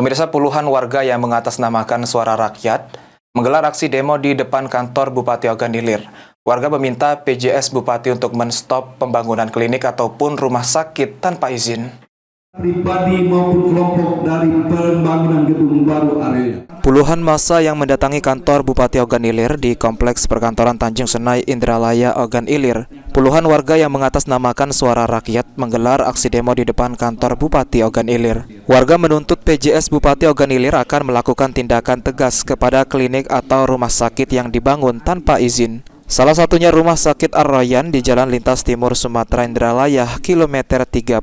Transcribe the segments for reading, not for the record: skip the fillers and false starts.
Pemirsa, puluhan warga yang mengatasnamakan suara rakyat menggelar aksi demo di depan kantor Bupati Ogan Ilir. Warga meminta PJS Bupati untuk menstop pembangunan klinik ataupun rumah sakit tanpa izin. Pribadi maupun kelompok dari pembangunan gedung baru area. Puluhan massa yang mendatangi kantor Bupati Ogan Ilir di Kompleks Perkantoran Tanjung Senai Indralaya Ogan Ilir. Puluhan warga yang mengatasnamakan suara rakyat menggelar aksi demo di depan kantor Bupati Ogan Ilir. Warga menuntut PJS Bupati Ogan Ilir akan melakukan tindakan tegas kepada klinik atau rumah sakit yang dibangun tanpa izin. Salah satunya Rumah Sakit Ar-Royan di Jalan Lintas Timur Sumatera Indralaya, kilometer 33.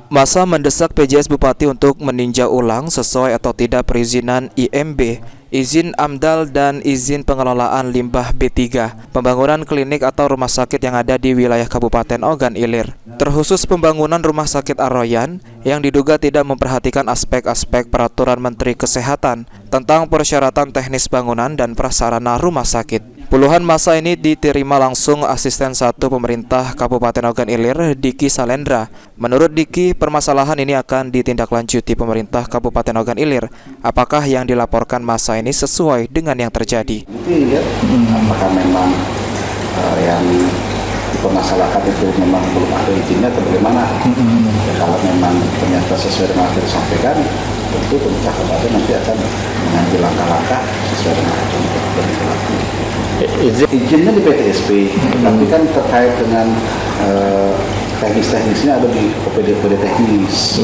Massa mendesak PJS Bupati untuk meninjau ulang sesuai atau tidak perizinan IMB, izin AMDAL dan izin pengelolaan limbah B3, pembangunan klinik atau rumah sakit yang ada di wilayah Kabupaten Ogan Ilir. Terkhusus pembangunan Rumah Sakit Ar-Royan yang diduga tidak memperhatikan aspek-aspek peraturan Menteri Kesehatan tentang persyaratan teknis bangunan dan prasarana rumah sakit. Puluhan massa ini diterima langsung Asisten 1 Pemerintah Kabupaten Ogan Ilir, Diki Salendra. Menurut Diki, permasalahan ini akan ditindaklanjuti Pemerintah Kabupaten Ogan Ilir. Apakah yang dilaporkan massa ini sesuai dengan yang terjadi? Apakah memang yang dipermasalahkan itu memang belum ada izinnya atau bagaimana? Kalau memang ternyata sesuai dengan yang disampaikan, tentu pemerintah kabupaten nanti akan mengambil langkah-langkah sesuai dengan apa yang berlaku. Izinnya di PTSP, tapi kan terkait dengan teknis-teknisnya ada di OPD teknis.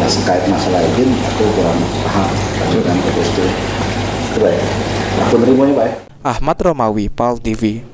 Nah, terkait masalah izin, aku kurang paham dengan PTSP. Baik, aku nerimanya baik. Ahmad Romawi, PAL TV.